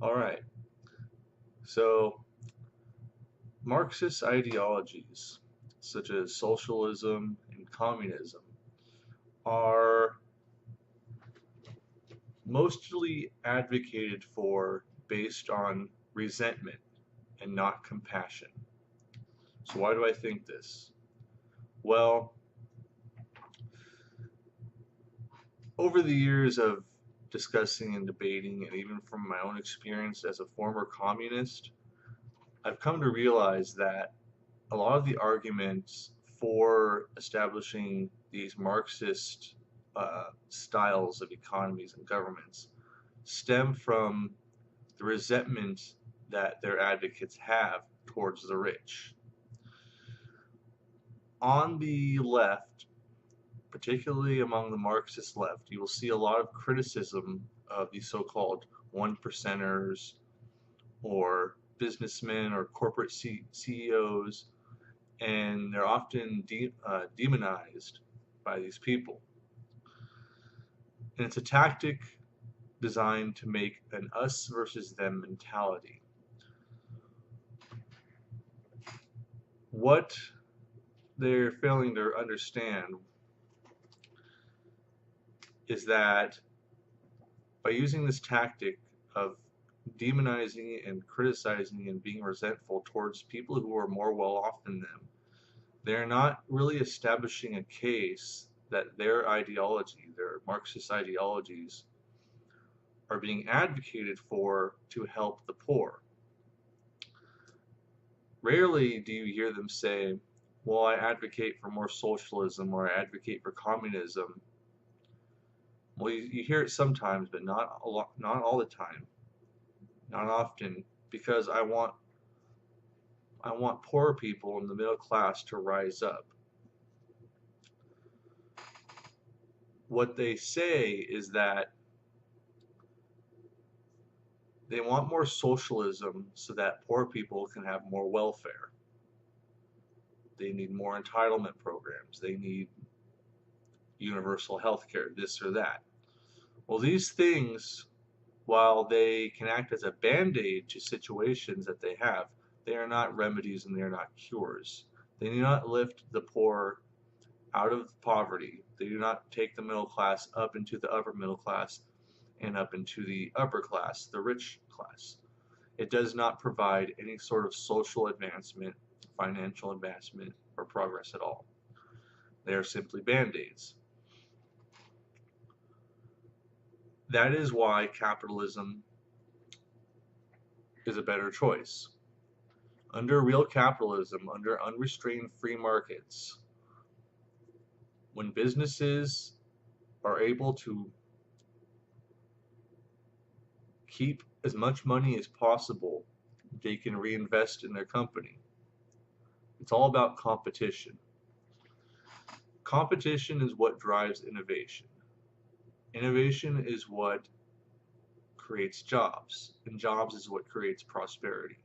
All right. So, Marxist ideologies, such as socialism and communism, are mostly advocated for based on resentment and not compassion. So, why do I think this? Well, over the years of discussing and debating, and even from my own experience as a former communist, I've come to realize that a lot of the arguments for establishing these Marxist styles of economies and governments stem from the resentment that their advocates have towards the rich. On the left, particularly among the Marxist left, you will see a lot of criticism of these so-called one percenters or businessmen or corporate CEOs, and they're often demonized by these people. And it's a tactic designed to make an us versus them mentality. What they're failing to understand is that by using this tactic of demonizing and criticizing and being resentful towards people who are more well off than them, they're not really establishing a case that their ideology, their Marxist ideologies, are being advocated for to help the poor. Rarely do you hear them say, well, I advocate for more socialism or I advocate for communism. Well, you hear it sometimes, but not a lot, not all the time, not often, because I want poor people in the middle class to rise up. What they say is that they want more socialism so that poor people can have more welfare. They need more entitlement programs. They need universal health care, this or that. Well, these things, while they can act as a band-aid to situations that they have, they are not remedies and they are not cures. They do not lift the poor out of poverty. They do not take the middle class up into the upper middle class and up into the upper class, the rich class. It does not provide any sort of social advancement, financial advancement, or progress at all. They are simply band-aids. That is why capitalism is a better choice. Under real capitalism, under unrestrained free markets, when businesses are able to keep as much money as possible, they can reinvest in their company. It's all about competition. Competition is what drives innovation. Innovation is what creates jobs, and jobs is what creates prosperity.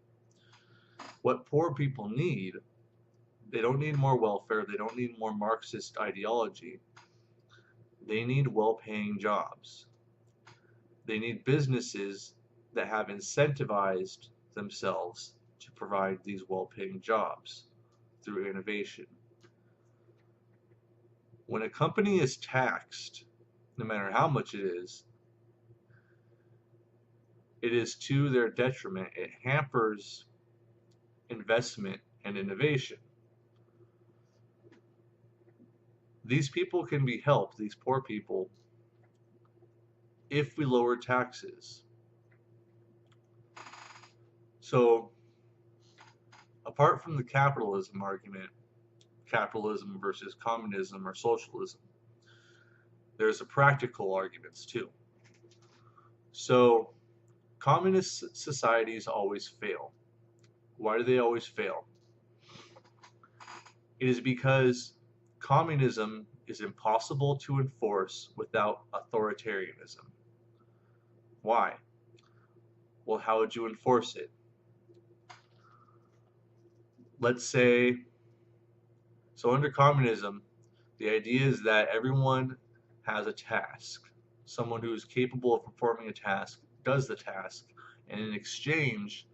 What poor people need, they don't need more welfare, they don't need more Marxist ideology. They need well-paying jobs. They need businesses that have incentivized themselves to provide these well-paying jobs through innovation. When a company is taxed, no matter how much it is to their detriment. It hampers investment and innovation. These people can be helped, these poor people, if we lower taxes. So, apart from the capitalism argument, capitalism versus communism or socialism, there's a practical arguments too. So, communist societies always fail. Why do they always fail? It is because communism is impossible to enforce without authoritarianism. Why? Well, how would you enforce it? Let's say, so under communism, the idea is that everyone has a task. Someone who is capable of performing a task does the task, And in exchange,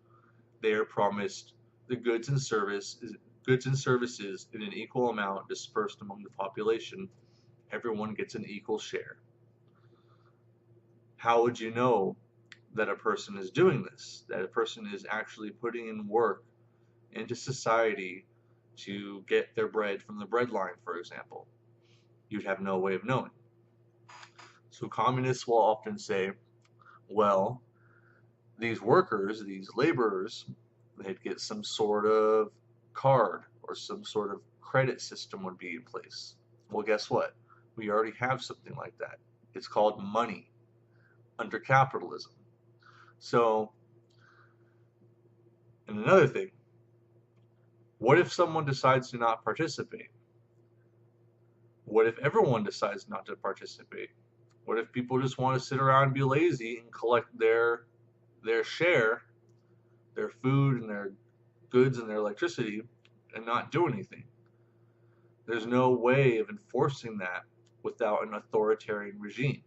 they are promised the goods and services in an equal amount dispersed among the population. Everyone gets an equal share. How would you know that a person is doing this? That a person is actually putting in work into society to get their bread from the bread line, for example? You'd have no way of knowing. So communists will often say, well, these workers, these laborers, they'd get some sort of card or some sort of credit system would be in place. Well, guess what? We already have something like that. It's called money under capitalism. So, and another thing, what if someone decides to not participate? What if everyone decides not to participate? What if people just want to sit around and be lazy and collect their share, their food and their goods and their electricity, and not do anything? There's no way of enforcing that without an authoritarian regime.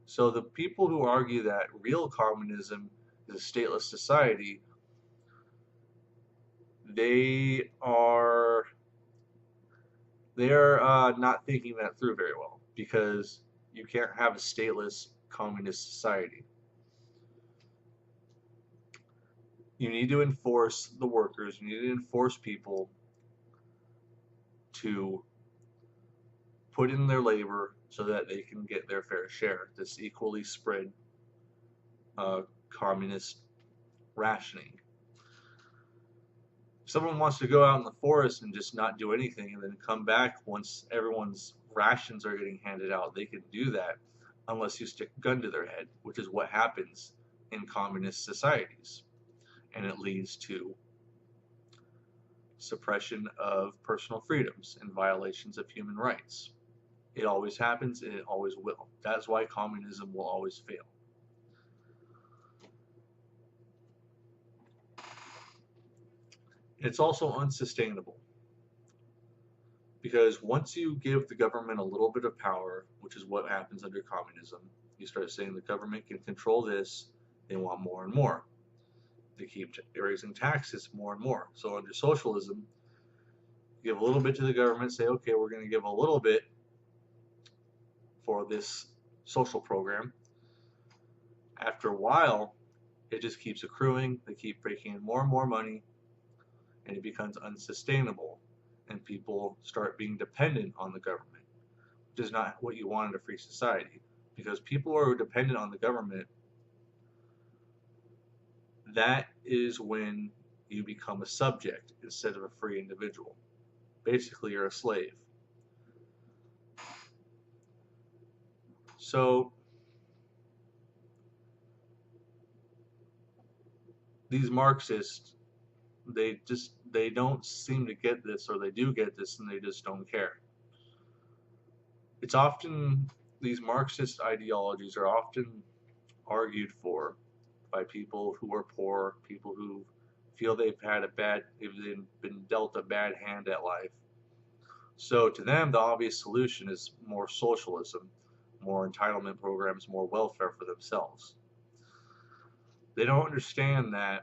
So the people who argue that real communism is a stateless society, they are not thinking that through very well, because you can't have a stateless communist society. You need to enforce the workers. You need to enforce people to put in their labor so that they can get their fair share. This equally spread communist rationing. If someone wants to go out in the forest and just not do anything and then come back once everyone's rations are getting handed out, they can do that unless you stick a gun to their head, which is what happens in communist societies. And it leads to suppression of personal freedoms and violations of human rights. It always happens and it always will. That's why communism will always fail. It's also unsustainable, because once you give the government a little bit of power, which is what happens under communism, you start saying the government can control this, they want more and more. They keep raising taxes more and more. So under socialism, you give a little bit to the government, say, okay, we're going to give a little bit for this social program. After a while, it just keeps accruing. They keep breaking in more and more money, and it becomes unsustainable. And people start being dependent on the government, which is not what you want in a free society. Because people who are dependent on the government, that is when you become a subject instead of a free individual. Basically, you're a slave. So these Marxists, they don't seem to get this, or they do get this and they just don't care. It's often, these Marxist ideologies are often argued for by people who are poor, people who feel they've been dealt a bad hand at life. So to them, the obvious solution is more socialism, more entitlement programs, more welfare for themselves. They don't understand that,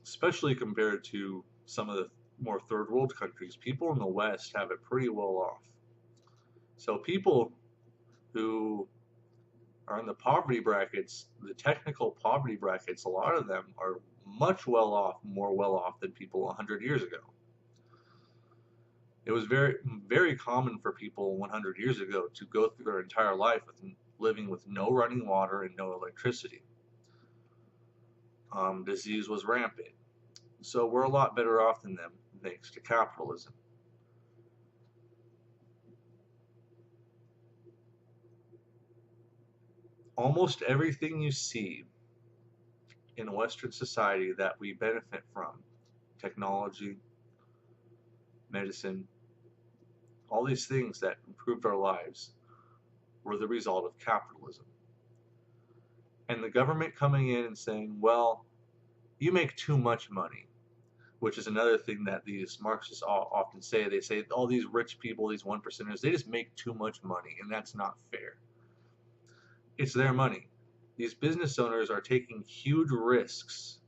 especially compared to some of the more third world countries, people in the West have it pretty well off. So people who are in the poverty brackets, the technical poverty brackets, a lot of them are much more well off than people 100 years ago. It was very, very common for people 100 years ago to go through their entire life living with no running water and no electricity. Disease was rampant. So we're a lot better off than them, thanks to capitalism. Almost everything you see in Western society that we benefit from, technology, medicine, all these things that improved our lives, were the result of capitalism. And the government coming in and saying, well, you make too much money, which is another thing that these Marxists often say. They say all these rich people, these one percenters, they just make too much money, and that's not fair. It's their money. these business owners are taking huge risks,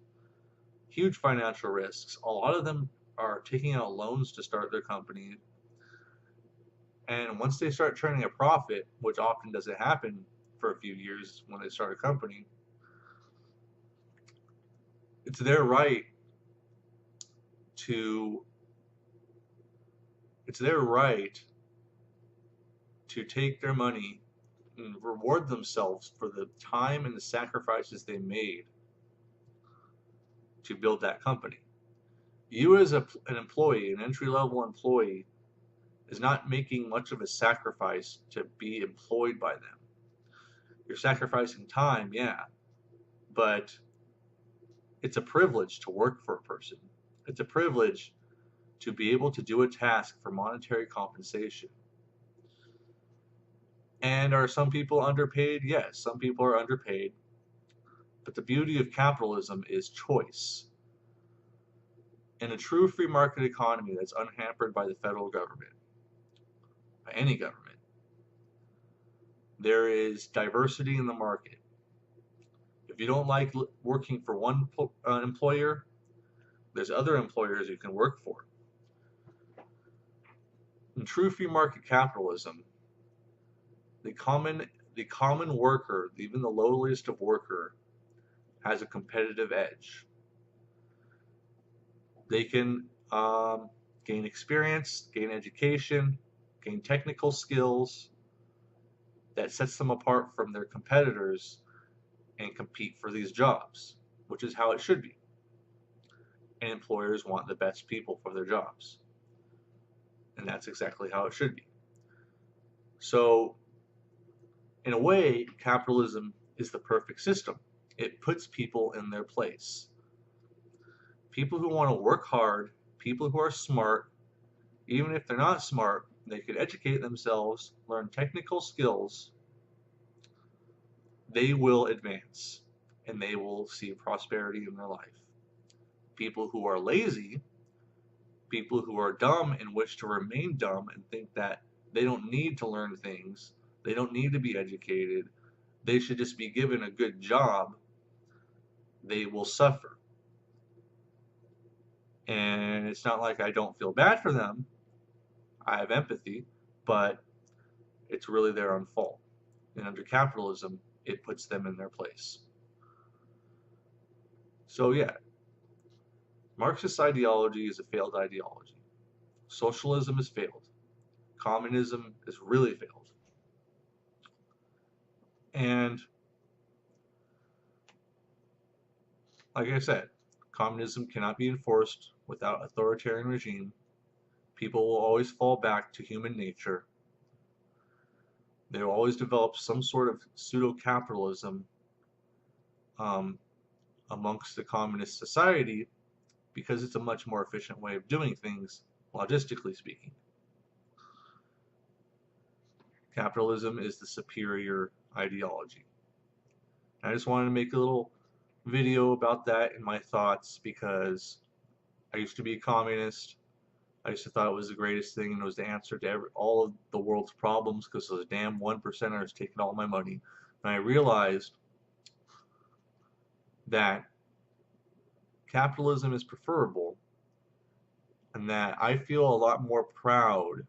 huge financial risks. A lot of them are taking out loans to start their company. And once they start turning a profit, which often doesn't happen for a few years when they start a company, it's their right to it's their right to take their money and reward themselves for the time and the sacrifices they made to build that company. You as an employee, an entry-level employee, is not making much of a sacrifice to be employed by them. You're sacrificing time, yeah, but it's a privilege to work for a person. It's a privilege to be able to do a task for monetary compensation. And are some people underpaid? Yes, some people are underpaid. But the beauty of capitalism is choice. In a true free market economy that's unhampered by the federal government, by any government, there is diversity in the market. If you don't like working for one employer, there's other employers you can work for. In true free market capitalism, the common worker, even the lowliest of worker, has a competitive edge. They can gain experience, gain education, gain technical skills that sets them apart from their competitors and compete for these jobs, which is how it should be. And employers want the best people for their jobs. And that's exactly how it should be. So, in a way, capitalism is the perfect system. It puts people in their place. People who want to work hard, people who are smart, even if they're not smart, they could educate themselves, learn technical skills, they will advance and they will see prosperity in their life. People who are lazy, people who are dumb and wish to remain dumb and think that they don't need to learn things, they don't need to be educated, they should just be given a good job, they will suffer. And it's not like I don't feel bad for them. I have empathy, but it's really their own fault. And under capitalism, it puts them in their place. So yeah, Marxist ideology is a failed ideology. Socialism has failed. Communism has really failed. And like I said, communism cannot be enforced without authoritarian regime. People will always fall back to human nature. They will always develop some sort of pseudo-capitalism amongst the communist society because it's a much more efficient way of doing things, logistically speaking. Capitalism is the superior ideology. I just wanted to make a little video about that and my thoughts because I used to be a communist. I used to thought it was the greatest thing and it was the answer to all of the world's problems because those damn 1%ers taking all my money. And I realized that capitalism is preferable and that I feel a lot more proud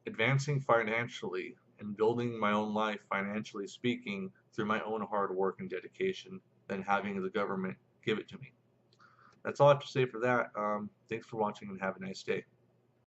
advancing financially and building my own life financially speaking through my own hard work and dedication than having the government give it to me. That's all I have to say for that. Thanks for watching and have a nice day.